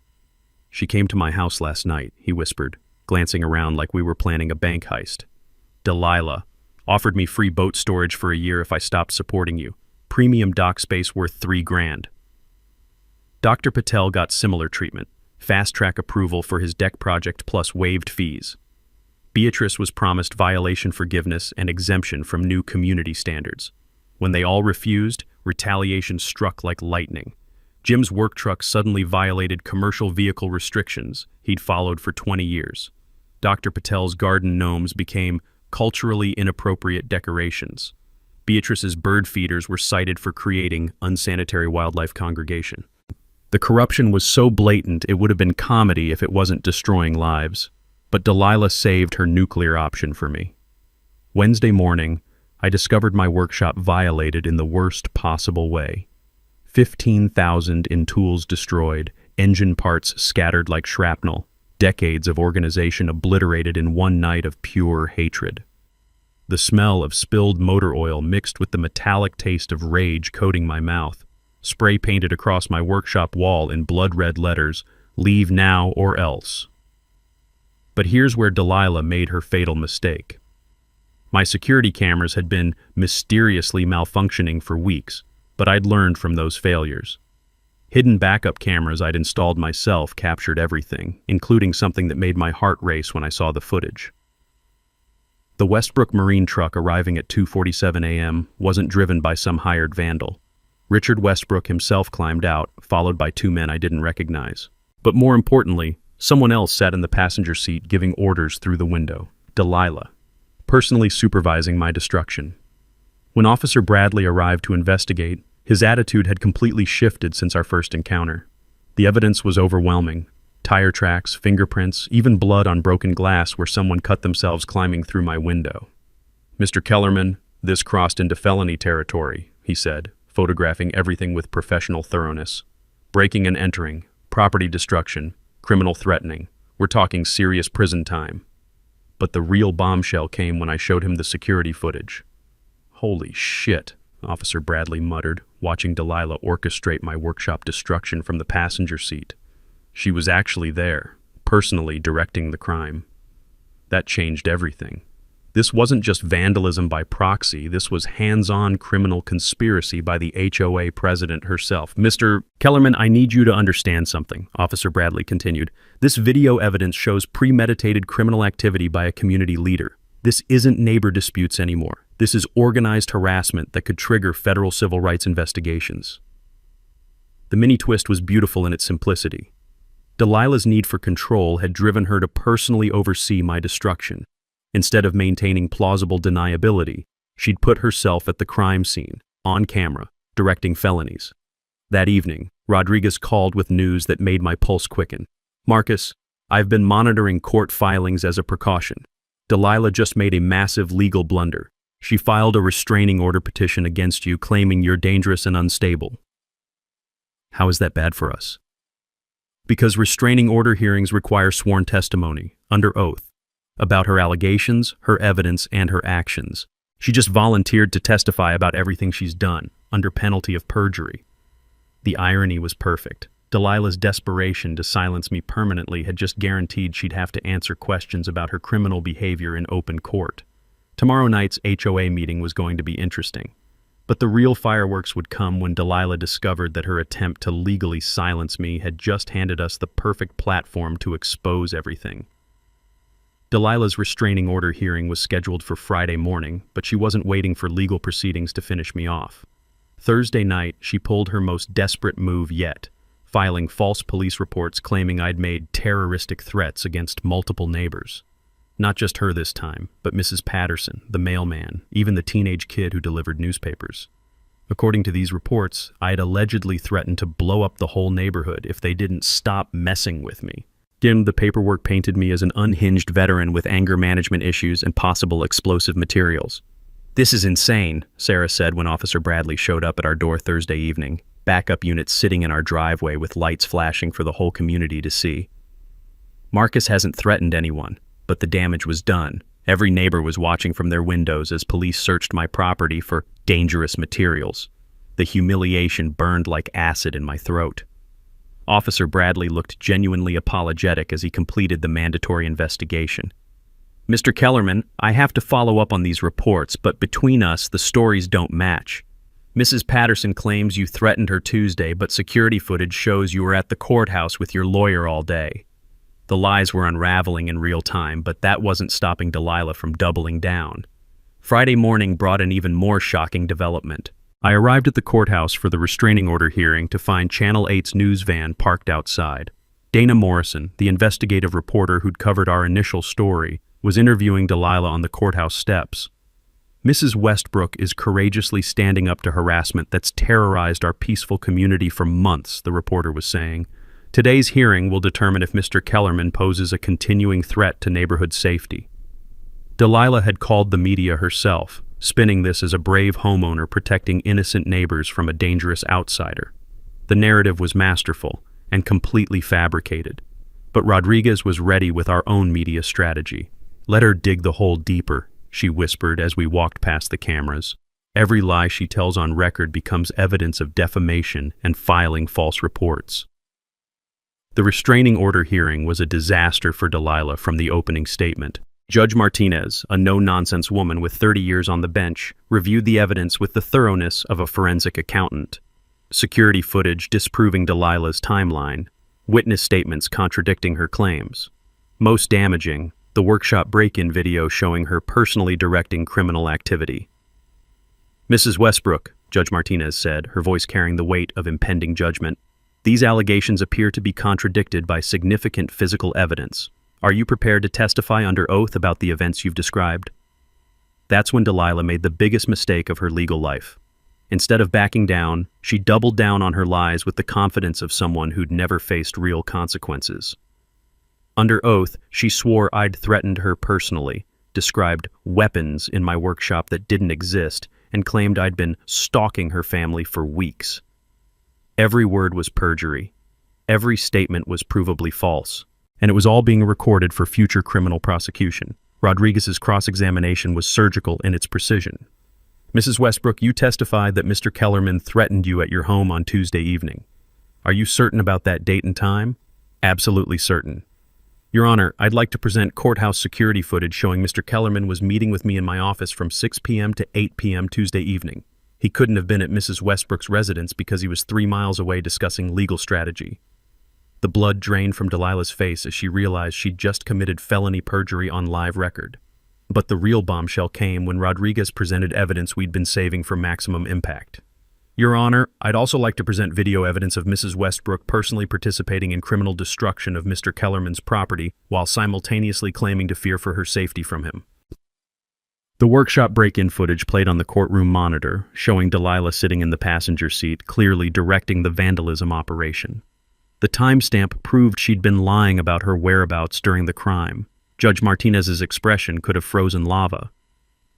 She came to my house last night, he whispered, glancing around like we were planning a bank heist. Delilah offered me free boat storage for a year if I stopped supporting you. Premium dock space worth $3,000. Dr. Patel got similar treatment, fast-track approval for his deck project plus waived fees. Beatrice was promised violation forgiveness and exemption from new community standards. When they all refused, retaliation struck like lightning. Jim's work truck suddenly violated commercial vehicle restrictions he'd followed for 20 years. Dr. Patel's garden gnomes became culturally inappropriate decorations. Beatrice's bird feeders were cited for creating unsanitary wildlife congregation. The corruption was so blatant it would have been comedy if it wasn't destroying lives. But Delilah saved her nuclear option for me. Wednesday morning, I discovered my workshop violated in the worst possible way. 15,000 in tools destroyed, engine parts scattered like shrapnel, decades of organization obliterated in one night of pure hatred. The smell of spilled motor oil mixed with the metallic taste of rage coating my mouth. Spray painted across my workshop wall in blood-red letters, "Leave now or else." But here's where Delilah made her fatal mistake. My security cameras had been mysteriously malfunctioning for weeks, but I'd learned from those failures. Hidden backup cameras I'd installed myself captured everything, including something that made my heart race when I saw the footage. The Westbrook Marine truck arriving at 2:47 a.m. wasn't driven by some hired vandal. Richard Westbrook himself climbed out, followed by two men I didn't recognize. But more importantly, someone else sat in the passenger seat giving orders through the window. Delilah, personally supervising my destruction. When Officer Bradley arrived to investigate, his attitude had completely shifted since our first encounter. The evidence was overwhelming. Tire tracks, fingerprints, even blood on broken glass where someone cut themselves climbing through my window. "Mr. Kellerman, this crossed into felony territory," he said, photographing everything with professional thoroughness. "Breaking and entering, property destruction, criminal threatening. We're talking serious prison time." But the real bombshell came when I showed him the security footage. "Holy shit," Officer Bradley muttered, watching Delilah orchestrate my workshop destruction from the passenger seat. She was actually there, personally directing the crime. That changed everything. This wasn't just vandalism by proxy, this was hands-on criminal conspiracy by the HOA president herself. "Mr. Kellerman, I need you to understand something," Officer Bradley continued. "This video evidence shows premeditated criminal activity by a community leader. This isn't neighbor disputes anymore. This is organized harassment that could trigger federal civil rights investigations." The mini twist was beautiful in its simplicity. Delilah's need for control had driven her to personally oversee my destruction. Instead of maintaining plausible deniability, she'd put herself at the crime scene, on camera, directing felonies. That evening, Rodriguez called with news that made my pulse quicken. "Marcus, I've been monitoring court filings as a precaution. Delilah just made a massive legal blunder. She filed a restraining order petition against you claiming you're dangerous and unstable." "How is that bad for us?" "Because restraining order hearings require sworn testimony, under oath, about her allegations, her evidence, and her actions. She just volunteered to testify about everything she's done, under penalty of perjury." The irony was perfect. Delilah's desperation to silence me permanently had just guaranteed she'd have to answer questions about her criminal behavior in open court. Tomorrow night's HOA meeting was going to be interesting. But the real fireworks would come when Delilah discovered that her attempt to legally silence me had just handed us the perfect platform to expose everything. Delilah's restraining order hearing was scheduled for Friday morning, but she wasn't waiting for legal proceedings to finish me off. Thursday night, she pulled her most desperate move yet, filing false police reports claiming I'd made terroristic threats against multiple neighbors. Not just her this time, but Mrs. Patterson, the mailman, even the teenage kid who delivered newspapers. According to these reports, I had allegedly threatened to blow up the whole neighborhood if they didn't stop messing with me. Again, the paperwork painted me as an unhinged veteran with anger management issues and possible explosive materials. "This is insane," Sarah said when Officer Bradley showed up at our door Thursday evening, backup units sitting in our driveway with lights flashing for the whole community to see. "Marcus hasn't threatened anyone, but the damage was done. Every neighbor was watching from their windows as police searched my property for dangerous materials. The humiliation burned like acid in my throat." Officer Bradley looked genuinely apologetic as he completed the mandatory investigation. "Mr. Kellerman, I have to follow up on these reports, but between us, the stories don't match. Mrs. Patterson claims you threatened her Tuesday, but security footage shows you were at the courthouse with your lawyer all day." The lies were unraveling in real time, but that wasn't stopping Delilah from doubling down. Friday morning brought an even more shocking development. I arrived at the courthouse for the restraining order hearing to find Channel 8's news van parked outside. Dana Morrison, the investigative reporter who'd covered our initial story, was interviewing Delilah on the courthouse steps. "Mrs. Westbrook is courageously standing up to harassment that's terrorized our peaceful community for months," the reporter was saying. "Today's hearing will determine if Mr. Kellerman poses a continuing threat to neighborhood safety." Delilah had called the media herself, spinning this as a brave homeowner protecting innocent neighbors from a dangerous outsider. The narrative was masterful and completely fabricated. But Rodriguez was ready with our own media strategy. "Let her dig the hole deeper," she whispered as we walked past the cameras. "Every lie she tells on record becomes evidence of defamation and filing false reports." The restraining order hearing was a disaster for Delilah from the opening statement. Judge Martinez, a no-nonsense woman with 30 years on the bench, reviewed the evidence with the thoroughness of a forensic accountant. Security footage disproving Delilah's timeline, witness statements contradicting her claims. Most damaging, the workshop break-in video showing her personally directing criminal activity. "Mrs. Westbrook," Judge Martinez said, her voice carrying the weight of impending judgment, "these allegations appear to be contradicted by significant physical evidence. Are you prepared to testify under oath about the events you've described?" That's when Delilah made the biggest mistake of her legal life. Instead of backing down, she doubled down on her lies with the confidence of someone who'd never faced real consequences. Under oath, she swore I'd threatened her personally, described weapons in my workshop that didn't exist, and claimed I'd been stalking her family for weeks. Every word was perjury. Every statement was provably false, and it was all being recorded for future criminal prosecution. Rodriguez's cross-examination was surgical in its precision. Mrs. Westbrook, you testified that Mr. Kellerman threatened you at your home on Tuesday evening. Are you certain about that date and time? Absolutely certain. Your Honor, I'd like to present courthouse security footage showing Mr. Kellerman was meeting with me in my office from 6 p.m. to 8 p.m. Tuesday evening. He couldn't have been at Mrs. Westbrook's residence because he was 3 miles away discussing legal strategy. The blood drained from Delilah's face as she realized she'd just committed felony perjury on live record. But the real bombshell came when Rodriguez presented evidence we'd been saving for maximum impact. Your Honor, I'd also like to present video evidence of Mrs. Westbrook personally participating in criminal destruction of Mr. Kellerman's property while simultaneously claiming to fear for her safety from him. The workshop break-in footage played on the courtroom monitor, showing Delilah sitting in the passenger seat, clearly directing the vandalism operation. The timestamp proved she'd been lying about her whereabouts during the crime. Judge Martinez's expression could have frozen lava.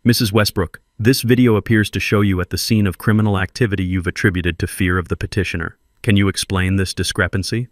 Mrs. Westbrook, this video appears to show you at the scene of criminal activity you've attributed to fear of the petitioner. Can you explain this discrepancy?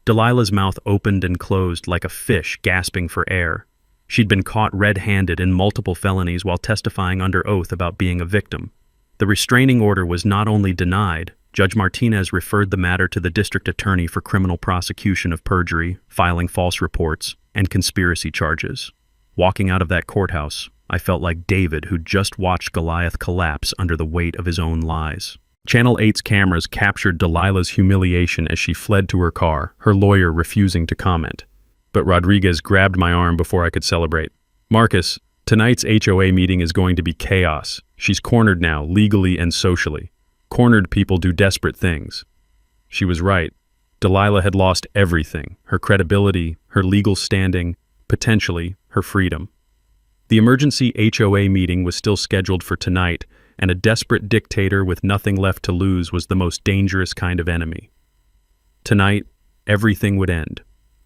Delilah's mouth opened and closed like a fish gasping for air. She'd been caught red-handed in multiple felonies while testifying under oath about being a victim. The restraining order was not only denied, Judge Martinez referred the matter to the district attorney for criminal prosecution of perjury, filing false reports, and conspiracy charges. Walking out of that courthouse, I felt like David who'd just watched Goliath collapse under the weight of his own lies. Channel 8's cameras captured Delilah's humiliation as she fled to her car, her lawyer refusing to comment. But Rodriguez grabbed my arm before I could celebrate. Marcus, tonight's HOA meeting is going to be chaos. She's cornered now, legally and socially. Cornered people do desperate things. She was right. Delilah had lost everything, her credibility, her legal standing, potentially her freedom. The emergency HOA meeting was still scheduled for tonight, and a desperate dictator with nothing left to lose was the most dangerous kind of enemy. Tonight, everything would end,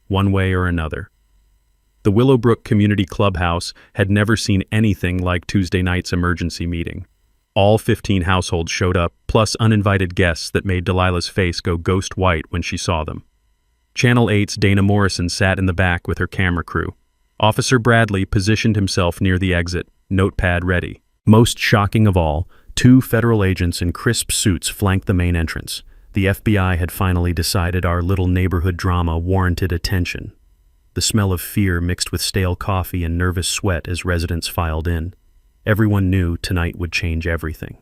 one way or another. The Willowbrook Community Clubhouse had never seen anything like Tuesday night's emergency meeting. All 15 households showed up, plus uninvited guests that made Delilah's face go ghost white when she saw them. Channel 8's Dana Morrison sat in the back with her camera crew. Officer Bradley positioned himself near the exit, notepad ready. Most shocking of all, 2 federal agents in crisp suits flanked the main entrance. The FBI had finally decided our little neighborhood drama warranted attention. The smell of fear mixed with stale coffee and nervous sweat as residents filed in. Everyone knew tonight would change everything.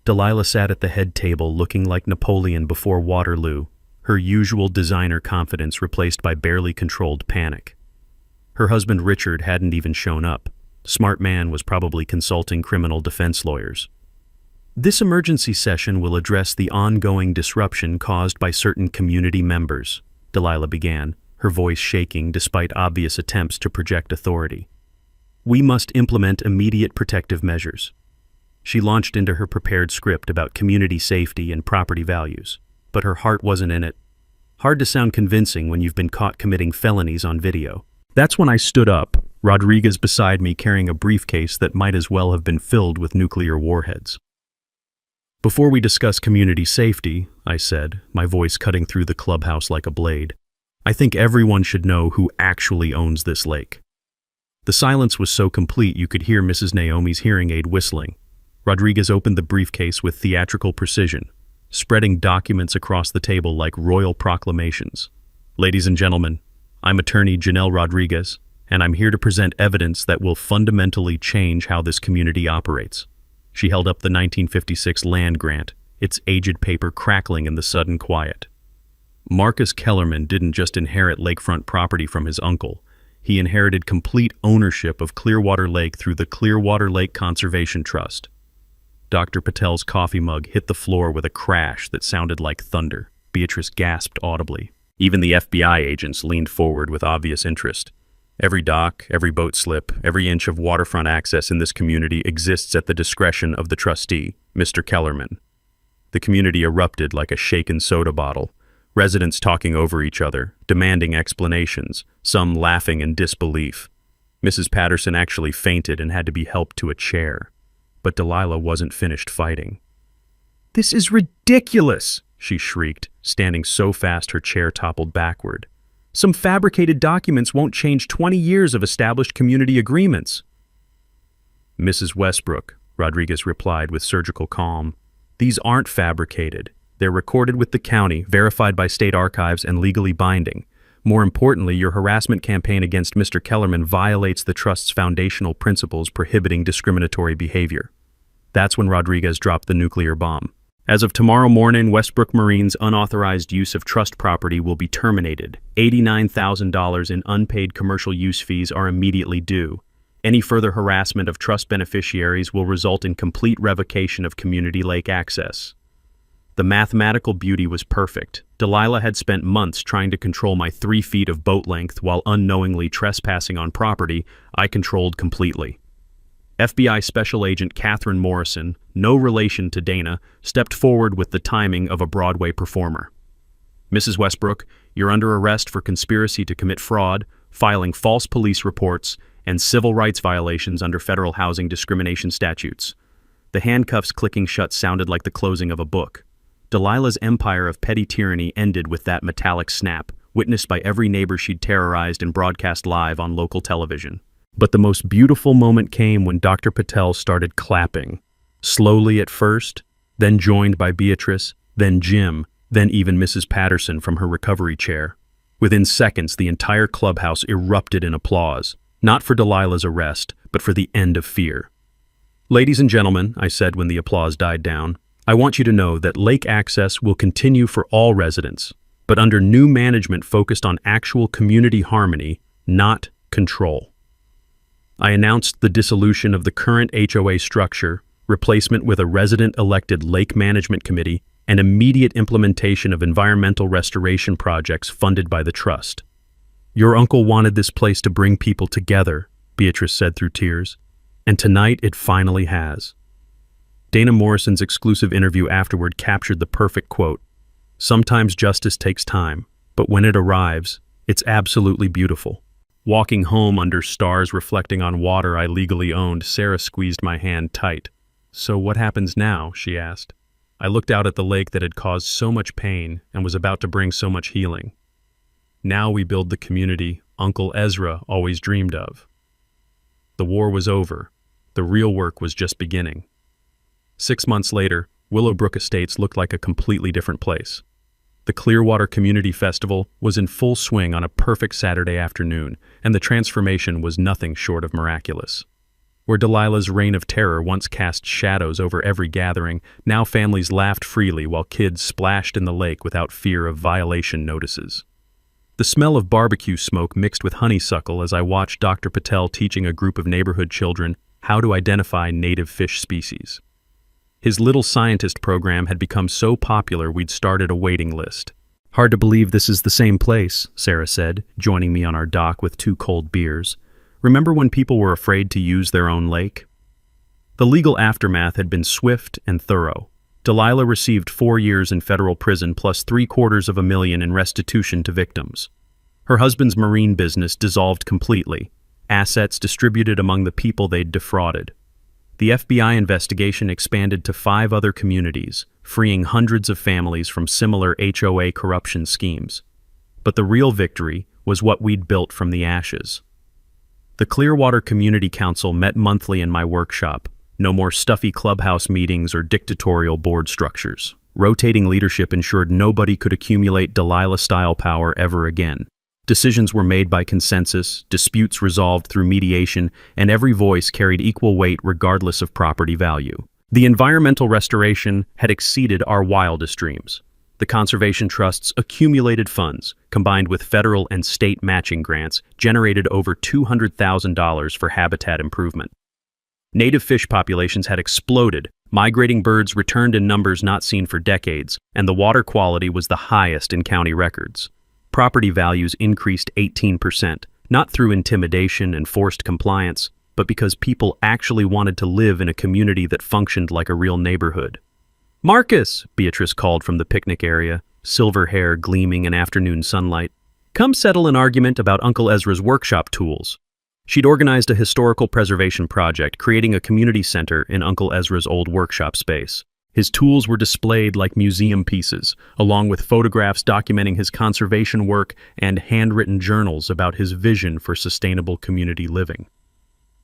Delilah sat at the head table looking like Napoleon before Waterloo, her usual designer confidence replaced by barely controlled panic. Her husband Richard hadn't even shown up. Smart man was probably consulting criminal defense lawyers. This emergency session will address the ongoing disruption caused by certain community members, Delilah began, her voice shaking despite obvious attempts to project authority. We must implement immediate protective measures. She launched into her prepared script about community safety and property values, but her heart wasn't in it. Hard to sound convincing when you've been caught committing felonies on video. That's when I stood up, Rodriguez beside me carrying a briefcase that might as well have been filled with nuclear warheads. Before we discuss community safety, I said, my voice cutting through the clubhouse like a blade, I think everyone should know who actually owns this lake. The silence was so complete you could hear Mrs. Naomi's hearing aid whistling. Rodriguez opened the briefcase with theatrical precision, spreading documents across the table like royal proclamations. Ladies and gentlemen, I'm attorney Janelle Rodriguez, and I'm here to present evidence that will fundamentally change how this community operates. She held up the 1956 land grant, its aged paper crackling in the sudden quiet. Marcus Kellerman didn't just inherit lakefront property from his uncle. He inherited complete ownership of Clearwater Lake through the Clearwater Lake Conservation Trust. Dr. Patel's coffee mug hit the floor with a crash that sounded like thunder. Beatrice gasped audibly. Even the FBI agents leaned forward with obvious interest. Every dock, every boat slip, every inch of waterfront access in this community exists at the discretion of the trustee, Mr. Kellerman. The community erupted like a shaken soda bottle, residents talking over each other, demanding explanations, some laughing in disbelief. Mrs. Patterson actually fainted and had to be helped to a chair. But Delilah wasn't finished fighting. "This is ridiculous!" she shrieked, standing so fast her chair toppled backward. "Some fabricated documents won't change 20 years of established community agreements." "Mrs. Westbrook," Rodriguez replied with surgical calm, "these aren't fabricated. They're recorded with the county, verified by state archives, and legally binding. More importantly, your harassment campaign against Mr. Kellerman violates the trust's foundational principles prohibiting discriminatory behavior." That's when Rodriguez dropped the nuclear bomb. "As of tomorrow morning, Westbrook Marine's unauthorized use of trust property will be terminated. $89,000 in unpaid commercial use fees are immediately due. Any further harassment of trust beneficiaries will result in complete revocation of community lake access." The mathematical beauty was perfect. Delilah had spent months trying to control my 3 feet of boat length while unknowingly trespassing on property I controlled completely. FBI Special Agent Catherine Morrison, no relation to Dana, stepped forward with the timing of a Broadway performer. "Mrs. Westbrook, you're under arrest for conspiracy to commit fraud, filing false police reports, and civil rights violations under federal housing discrimination statutes." The handcuffs clicking shut sounded like the closing of a book. Delilah's empire of petty tyranny ended with that metallic snap, witnessed by every neighbor she'd terrorized and broadcast live on local television. But the most beautiful moment came when Dr. Patel started clapping. Slowly at first, then joined by Beatrice, then Jim, then even Mrs. Patterson from her recovery chair. Within seconds, the entire clubhouse erupted in applause, not for Delilah's arrest, but for the end of fear. "Ladies and gentlemen," I said when the applause died down, "I want you to know that lake access will continue for all residents, but under new management focused on actual community harmony, not control." I announced the dissolution of the current HOA structure, replacement with a resident-elected lake management committee, and immediate implementation of environmental restoration projects funded by the trust. "Your uncle wanted this place to bring people together," Beatrice said through tears, "and tonight it finally has." Dana Morrison's exclusive interview afterward captured the perfect quote. "Sometimes justice takes time, but when it arrives, it's absolutely beautiful." Walking home under stars reflecting on water I legally owned, Sarah squeezed my hand tight. "So what happens now?" she asked. I looked out at the lake that had caused so much pain and was about to bring so much healing. "Now we build the community Uncle Ezra always dreamed of." The war was over. The real work was just beginning. 6 months later, Willowbrook Estates looked like a completely different place. The Clearwater Community Festival was in full swing on a perfect Saturday afternoon, and the transformation was nothing short of miraculous. Where Delilah's reign of terror once cast shadows over every gathering, now families laughed freely while kids splashed in the lake without fear of violation notices. The smell of barbecue smoke mixed with honeysuckle as I watched Dr. Patel teaching a group of neighborhood children how to identify native fish species. His Little Scientist program had become so popular we'd started a waiting list. "Hard to believe this is the same place," Sarah said, joining me on our dock with 2 cold beers. "Remember when people were afraid to use their own lake?" The legal aftermath had been swift and thorough. Delilah received 4 years in federal prison plus $750,000 in restitution to victims. Her husband's marine business dissolved completely, assets distributed among the people they'd defrauded. The FBI investigation expanded to 5 other communities, freeing hundreds of families from similar HOA corruption schemes. But the real victory was what we'd built from the ashes. The Clearwater Community Council met monthly in my workshop. No more stuffy clubhouse meetings or dictatorial board structures. Rotating leadership ensured nobody could accumulate Delilah-style power ever again. Decisions were made by consensus, disputes resolved through mediation, and every voice carried equal weight regardless of property value. The environmental restoration had exceeded our wildest dreams. The Conservation Trust's accumulated funds, combined with federal and state matching grants, generated over $200,000 for habitat improvement. Native fish populations had exploded, migrating birds returned in numbers not seen for decades, and the water quality was the highest in county records. Property values increased 18%, Not through intimidation and forced compliance, but because people actually wanted to live in a community that functioned like a real neighborhood. "Marcus," Beatrice called from the picnic area, silver hair gleaming in afternoon sunlight. "Come settle an argument about Uncle Ezra's workshop tools." She'd organized a historical preservation project, creating a community center in Uncle Ezra's old workshop space. His tools were displayed like museum pieces, along with photographs documenting his conservation work and handwritten journals about his vision for sustainable community living.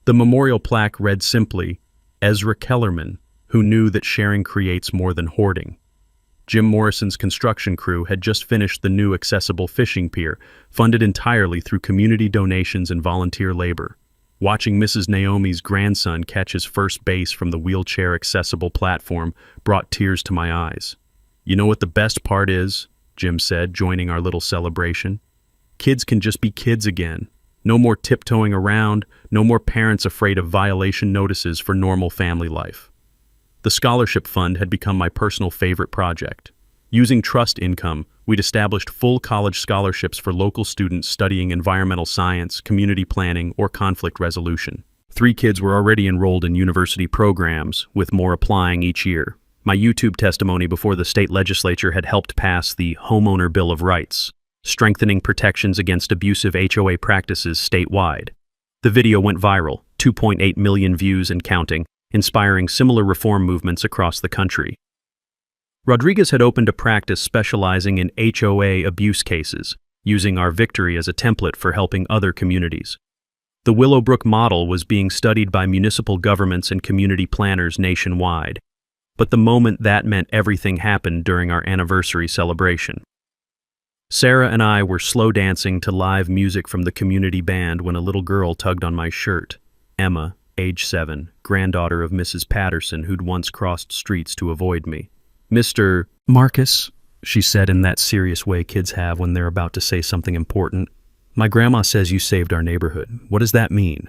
The memorial plaque read simply, "Ezra Kellerman, who knew that sharing creates more than hoarding." Jim Morrison's construction crew had just finished the new accessible fishing pier, funded entirely through community donations and volunteer labor. Watching Mrs. Naomi's grandson catch his first base from the wheelchair-accessible platform brought tears to my eyes. "You know what the best part is?" Jim said, joining our little celebration. "Kids can just be kids again. No more tiptoeing around, no more parents afraid of violation notices for normal family life." The scholarship fund had become my personal favorite project. Using trust income, we'd established full college scholarships for local students studying environmental science, community planning, or conflict resolution. 3 kids were already enrolled in university programs, with more applying each year. My YouTube testimony before the state legislature had helped pass the Homeowner Bill of Rights, strengthening protections against abusive HOA practices statewide. The video went viral, 2.8 million views and counting, inspiring similar reform movements across the country. Rodriguez had opened a practice specializing in HOA abuse cases, using our victory as a template for helping other communities. The Willowbrook model was being studied by municipal governments and community planners nationwide, but the moment that meant everything happened during our anniversary celebration. Sarah and I were slow dancing to live music from the community band when a little girl tugged on my shirt. Emma, age 7, granddaughter of Mrs. Patterson, who'd once crossed streets to avoid me. "Mr. Marcus," she said in that serious way kids have when they're about to say something important, "my grandma says you saved our neighborhood. What does that mean?"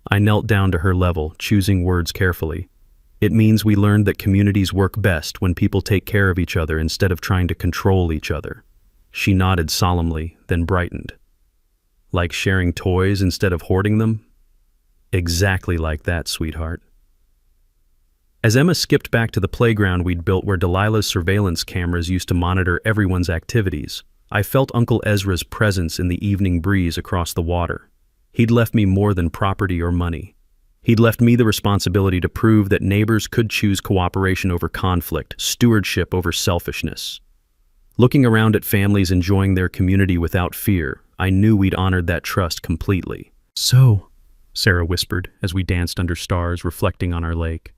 I knelt down to her level, choosing words carefully. "It means we learned that communities work best when people take care of each other instead of trying to control each other." She nodded solemnly, then brightened. "Like sharing toys instead of hoarding them?" "Exactly like that, sweetheart." As Emma skipped back to the playground we'd built where Delilah's surveillance cameras used to monitor everyone's activities, I felt Uncle Ezra's presence in the evening breeze across the water. He'd left me more than property or money. He'd left me the responsibility to prove that neighbors could choose cooperation over conflict, stewardship over selfishness. Looking around at families enjoying their community without fear, I knew we'd honored that trust completely. "So," Sarah whispered as we danced under stars reflecting on our lake,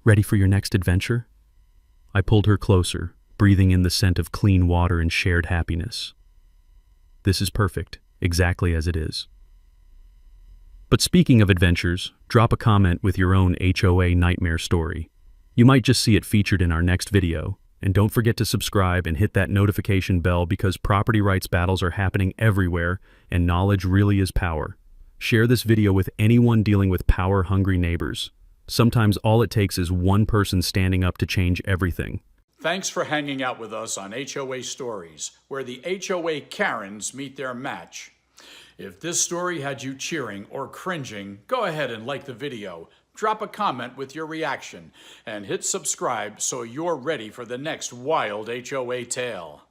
"ready for your next adventure?" I pulled her closer, breathing in the scent of clean water and shared happiness. "This is perfect, exactly as it is." But speaking of adventures, drop a comment with your own HOA nightmare story. You might just see it featured in our next video. And don't forget to subscribe and hit that notification bell because property rights battles are happening everywhere and knowledge really is power. Share this video with anyone dealing with power-hungry neighbors. Sometimes all it takes is one person standing up to change everything. Thanks for hanging out with us on HOA Stories, where the HOA Karens meet their match. If this story had you cheering or cringing, go ahead and like the video, drop a comment with your reaction, and hit subscribe so you're ready for the next wild HOA tale.